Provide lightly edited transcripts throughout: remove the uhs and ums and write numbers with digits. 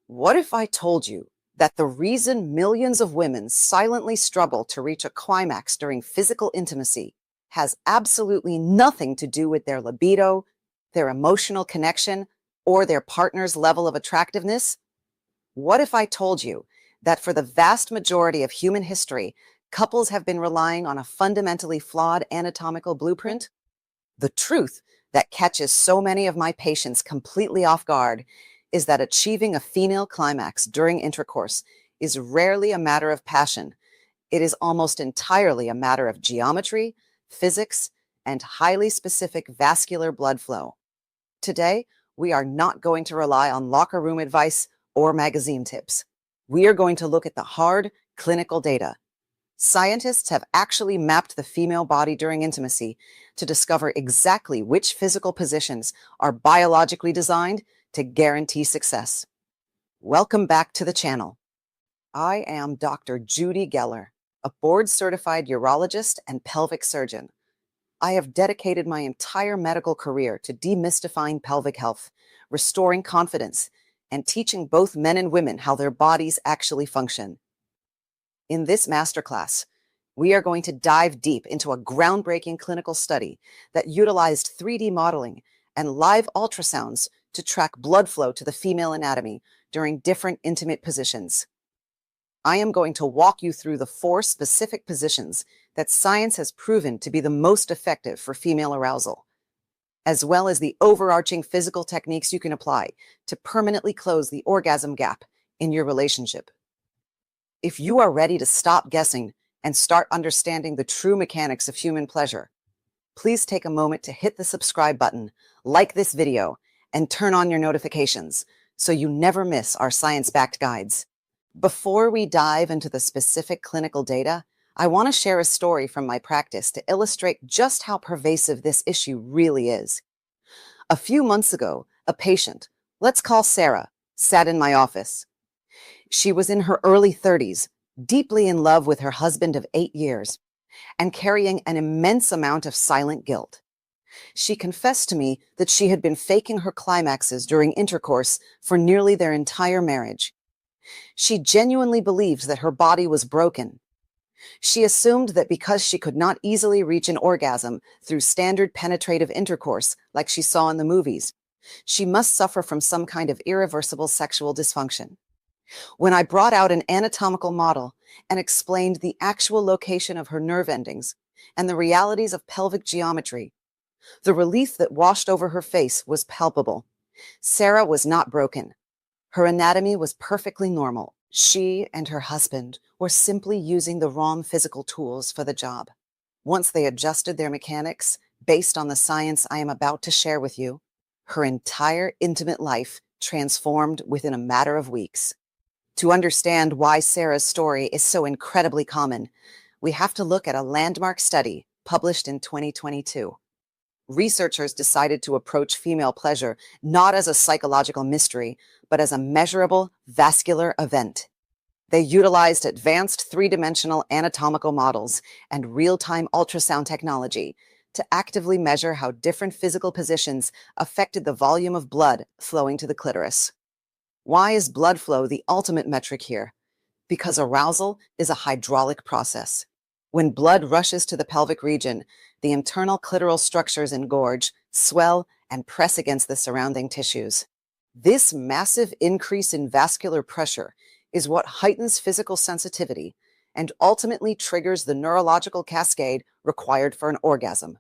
What if I told you that the reason millions of women silently struggle to reach a climax during physical intimacy has absolutely nothing to do with their libido, their emotional connection, or their partner's level of attractiveness? What if I told you that for the vast majority of human history, couples have been relying on a fundamentally flawed anatomical blueprint? The truth that catches so many of my patients completely off guard is that achieving a female climax during intercourse is rarely a matter of passion. It is almost entirely a matter of geometry, physics, and highly specific vascular blood flow. Today, we are not going to rely on locker room advice or magazine tips. We are going to look at the hard, clinical data. Scientists have actually mapped the female body during intimacy to discover exactly which physical positions are biologically designed to guarantee success. Welcome back to the channel. I am Dr. Judy Geller, a board-certified urologist and pelvic surgeon. I have dedicated my entire medical career to demystifying pelvic health, restoring confidence, and teaching both men and women how their bodies actually function. In this masterclass, we are going to dive deep into a groundbreaking clinical study that utilized 3D modeling and live ultrasounds to track blood flow to the female anatomy during different intimate positions. I am going to walk you through the 4 specific positions that science has proven to be the most effective for female arousal, as well as the overarching physical techniques you can apply to permanently close the orgasm gap in your relationship. If you are ready to stop guessing and start understanding the true mechanics of human pleasure, please take a moment to hit the subscribe button, like this video, and turn on your notifications so you never miss our science-backed guides. Before we dive into the specific clinical data, I want to share a story from my practice to illustrate just how pervasive this issue really is. A few months ago, a patient, let's call Sarah, sat in my office. She was in her early 30s, deeply in love with her husband of 8 years, and carrying an immense amount of silent guilt. She confessed to me that she had been faking her climaxes during intercourse for nearly their entire marriage. She genuinely believed that her body was broken. She assumed that because she could not easily reach an orgasm through standard penetrative intercourse like she saw in the movies, she must suffer from some kind of irreversible sexual dysfunction. When I brought out an anatomical model and explained the actual location of her nerve endings and the realities of pelvic geometry, the relief that washed over her face was palpable. Sarah was not broken. Her anatomy was perfectly normal. She and her husband were simply using the wrong physical tools for the job. Once they adjusted their mechanics, based on the science I am about to share with you, her entire intimate life transformed within a matter of weeks. To understand why Sarah's story is so incredibly common, we have to look at a landmark study published in 2022. Researchers decided to approach female pleasure not as a psychological mystery, but as a measurable vascular event. They utilized advanced 3-dimensional anatomical models and real-time ultrasound technology to actively measure how different physical positions affected the volume of blood flowing to the clitoris. Why is blood flow the ultimate metric here? Because arousal is a hydraulic process. When blood rushes to the pelvic region, the internal clitoral structures engorge, swell, and press against the surrounding tissues. This massive increase in vascular pressure is what heightens physical sensitivity and ultimately triggers the neurological cascade required for an orgasm.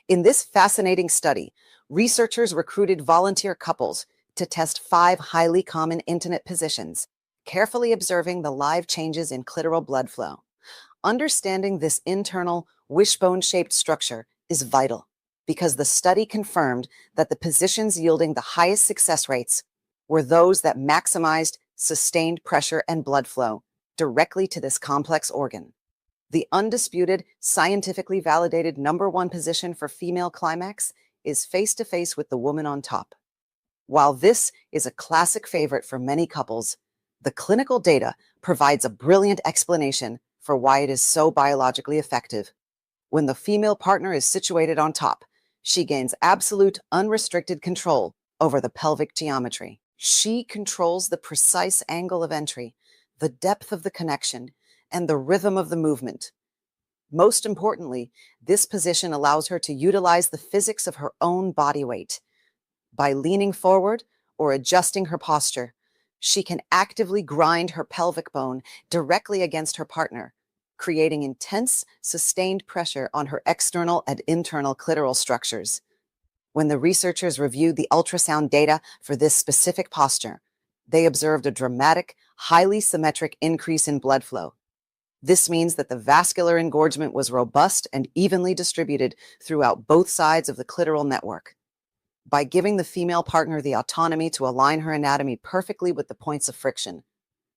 In this fascinating study, researchers recruited volunteer couples to test 5 highly common intimate positions, carefully observing the live changes in clitoral blood flow. Understanding this internal wishbone-shaped structure is vital because the study confirmed that the positions yielding the highest success rates were those that maximized sustained pressure and blood flow directly to this complex organ. The undisputed, scientifically validated #1 position for female climax is face-to-face with the woman on top. While this is a classic favorite for many couples, the clinical data provides a brilliant explanation for why it is so biologically effective. When the female partner is situated on top, she gains absolute, unrestricted control over the pelvic geometry. She controls the precise angle of entry, the depth of the connection, and the rhythm of the movement. Most importantly, this position allows her to utilize the physics of her own body weight. By leaning forward or adjusting her posture, she can actively grind her pelvic bone directly against her partner, creating intense, sustained pressure on her external and internal clitoral structures. When the researchers reviewed the ultrasound data for this specific posture, they observed a dramatic, highly symmetric increase in blood flow. This means that the vascular engorgement was robust and evenly distributed throughout both sides of the clitoral network. By giving the female partner the autonomy to align her anatomy perfectly with the points of friction,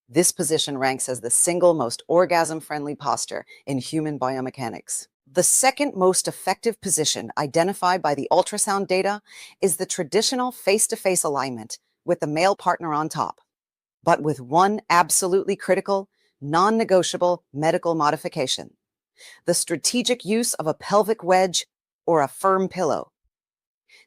this position ranks as the single most orgasm-friendly posture in human biomechanics. The second most effective position identified by the ultrasound data is the traditional face-to-face alignment with the male partner on top, but with one absolutely critical, non-negotiable medical modification: the strategic use of a pelvic wedge or a firm pillow.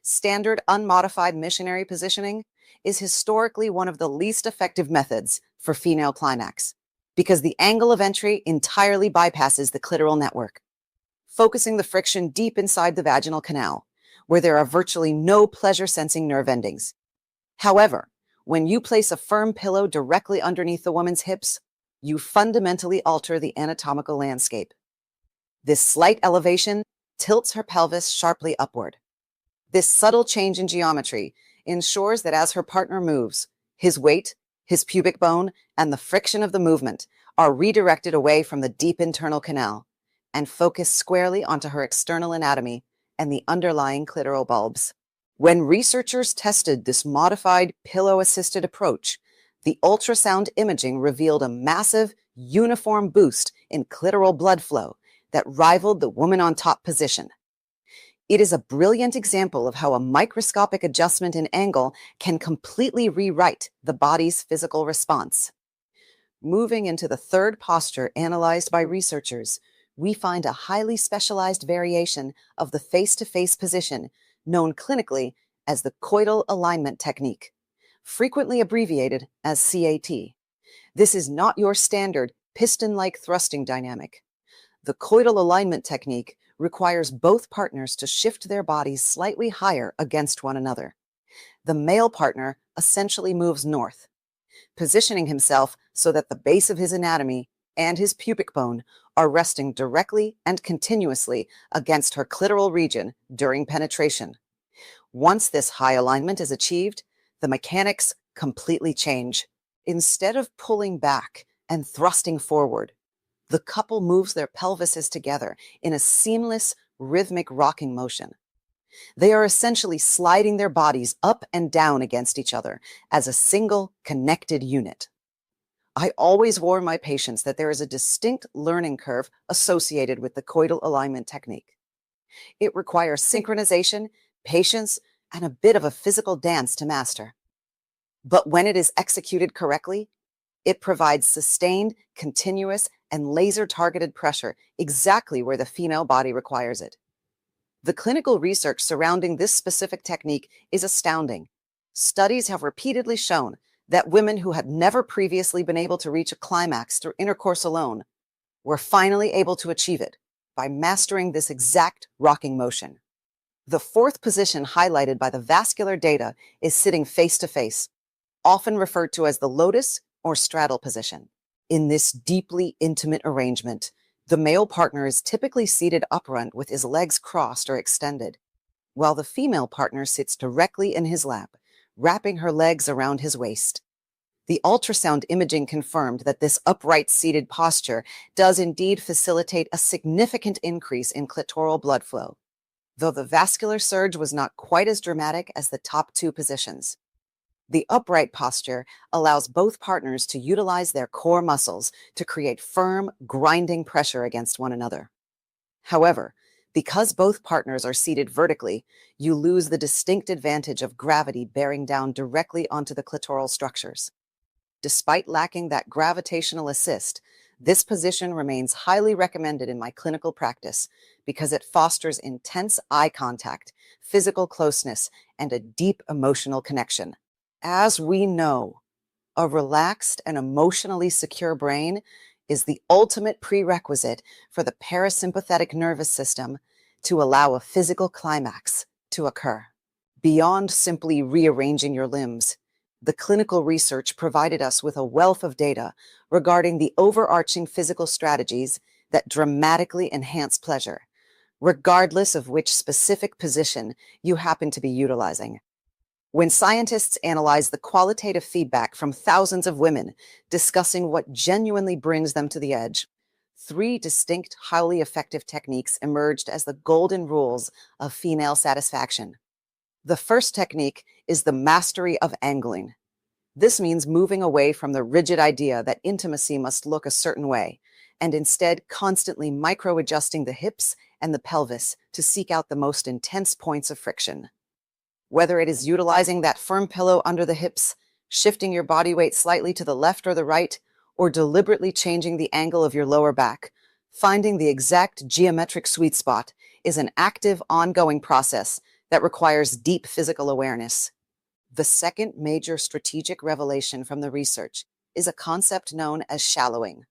Standard unmodified missionary positioning is historically one of the least effective methods for female climax because the angle of entry entirely bypasses the clitoral network, focusing the friction deep inside the vaginal canal, where there are virtually no pleasure-sensing nerve endings. However, when you place a firm pillow directly underneath the woman's hips, you fundamentally alter the anatomical landscape. This slight elevation tilts her pelvis sharply upward. This subtle change in geometry ensures that as her partner moves, his weight, his pubic bone, and the friction of the movement are redirected away from the deep internal canal and focus squarely onto her external anatomy and the underlying clitoral bulbs. When researchers tested this modified pillow-assisted approach, the ultrasound imaging revealed a massive, uniform boost in clitoral blood flow that rivaled the woman on top position. It is a brilliant example of how a microscopic adjustment in angle can completely rewrite the body's physical response. Moving into the third posture analyzed by researchers, we find a highly specialized variation of the face-to-face position known clinically as the coital alignment technique, frequently abbreviated as CAT. This is not your standard piston-like thrusting dynamic. The coital alignment technique requires both partners to shift their bodies slightly higher against one another. The male partner essentially moves north, positioning himself so that the base of his anatomy and his pubic bone are resting directly and continuously against her clitoral region during penetration. Once this high alignment is achieved, the mechanics completely change. Instead of pulling back and thrusting forward, the couple moves their pelvises together in a seamless, rhythmic rocking motion. They are essentially sliding their bodies up and down against each other as a single, connected unit. I always warn my patients that there is a distinct learning curve associated with the coital alignment technique. It requires synchronization, patience, and a bit of a physical dance to master. But when it is executed correctly, it provides sustained, continuous, and laser-targeted pressure exactly where the female body requires it. The clinical research surrounding this specific technique is astounding. Studies have repeatedly shown that women who had never previously been able to reach a climax through intercourse alone were finally able to achieve it by mastering this exact rocking motion. The fourth position highlighted by the vascular data is sitting face-to-face, often referred to as the lotus or straddle position. In this deeply intimate arrangement, the male partner is typically seated upright with his legs crossed or extended, while the female partner sits directly in his lap, wrapping her legs around his waist. The ultrasound imaging confirmed that this upright seated posture does indeed facilitate a significant increase in clitoral blood flow, though the vascular surge was not quite as dramatic as the top two positions. The upright posture allows both partners to utilize their core muscles to create firm, grinding pressure against one another. However, because both partners are seated vertically, you lose the distinct advantage of gravity bearing down directly onto the clitoral structures. Despite lacking that gravitational assist, this position remains highly recommended in my clinical practice because it fosters intense eye contact, physical closeness, and a deep emotional connection. As we know, a relaxed and emotionally secure brain is the ultimate prerequisite for the parasympathetic nervous system to allow a physical climax to occur. Beyond simply rearranging your limbs, the clinical research provided us with a wealth of data regarding the overarching physical strategies that dramatically enhance pleasure, regardless of which specific position you happen to be utilizing. When scientists analyze the qualitative feedback from thousands of women discussing what genuinely brings them to the edge, three distinct, highly effective techniques emerged as the golden rules of female satisfaction. The first technique is the mastery of angling. This means moving away from the rigid idea that intimacy must look a certain way, and instead constantly micro-adjusting the hips and the pelvis to seek out the most intense points of friction. Whether it is utilizing that firm pillow under the hips, shifting your body weight slightly to the left or the right, or deliberately changing the angle of your lower back, finding the exact geometric sweet spot is an active, ongoing process that requires deep physical awareness. The second major strategic revelation from the research is a concept known as shallowing.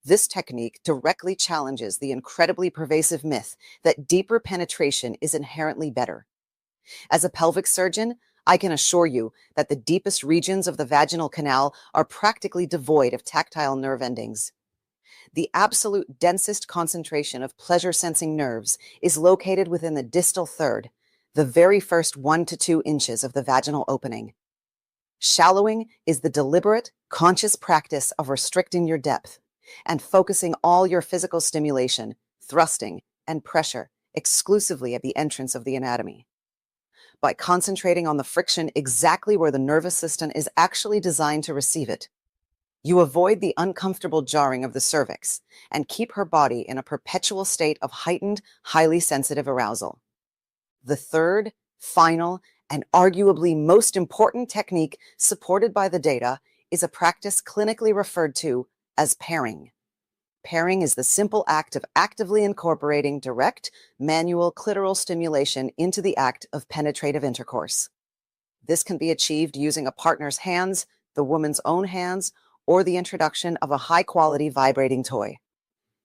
This technique directly challenges the incredibly pervasive myth that deeper penetration is inherently better. As a pelvic surgeon, I can assure you that the deepest regions of the vaginal canal are practically devoid of tactile nerve endings. The absolute densest concentration of pleasure-sensing nerves is located within the distal third, the very first 1 to 2 inches of the vaginal opening. Shallowing is the deliberate, conscious practice of restricting your depth and focusing all your physical stimulation, thrusting, and pressure exclusively at the entrance of the anatomy. By concentrating on the friction exactly where the nervous system is actually designed to receive it, you avoid the uncomfortable jarring of the cervix and keep her body in a perpetual state of heightened, highly sensitive arousal. The third, final, and arguably most important technique supported by the data is a practice clinically referred to as pairing. Pairing is the simple act of actively incorporating direct, manual clitoral stimulation into the act of penetrative intercourse. This can be achieved using a partner's hands, the woman's own hands, or the introduction of a high-quality vibrating toy.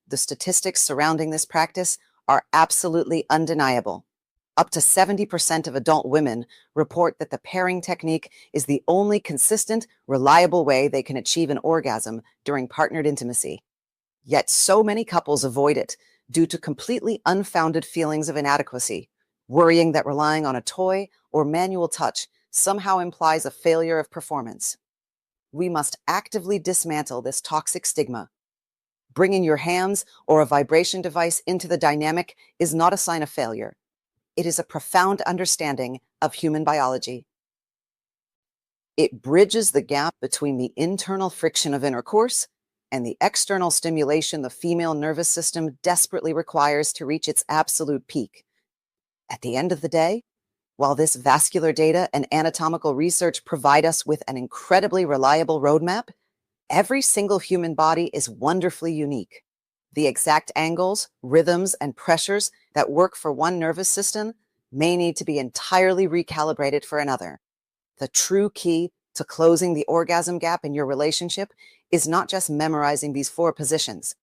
The statistics surrounding this practice are absolutely undeniable. Up to 70% of adult women report that the pairing technique is the only consistent, reliable way they can achieve an orgasm during partnered intimacy. Yet so many couples avoid it due to completely unfounded feelings of inadequacy, worrying that relying on a toy or manual touch somehow implies a failure of performance. We must actively dismantle this toxic stigma. Bringing your hands or a vibration device into the dynamic is not a sign of failure. It is a profound understanding of human biology. It bridges the gap between the internal friction of intercourse and the external stimulation the female nervous system desperately requires to reach its absolute peak. At the end of the day, while this vascular data and anatomical research provide us with an incredibly reliable roadmap, every single human body is wonderfully unique. The exact angles, rhythms, and pressures that work for one nervous system may need to be entirely recalibrated for another. The true key to closing the orgasm gap in your relationship is not just memorizing these 4 positions.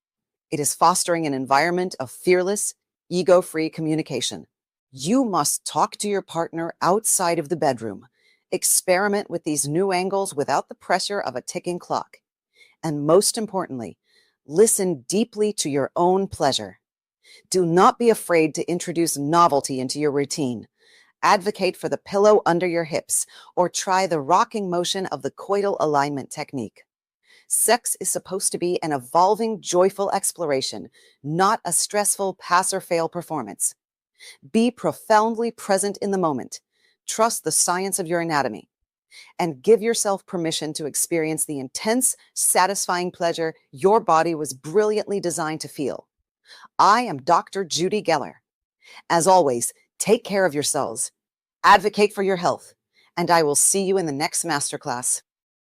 It is fostering an environment of fearless, ego-free communication. You must talk to your partner outside of the bedroom. Experiment with these new angles without the pressure of a ticking clock. And most importantly, listen deeply to your own pleasure. Do not be afraid to introduce novelty into your routine. Advocate for the pillow under your hips or try the rocking motion of the coital alignment technique. Sex is supposed to be an evolving, joyful exploration, not a stressful pass-or-fail performance. Be profoundly present in the moment. Trust the science of your anatomy. And give yourself permission to experience the intense, satisfying pleasure your body was brilliantly designed to feel. I am Dr. Judy Geller. As always, take care of yourselves, advocate for your health, and I will see you in the next masterclass.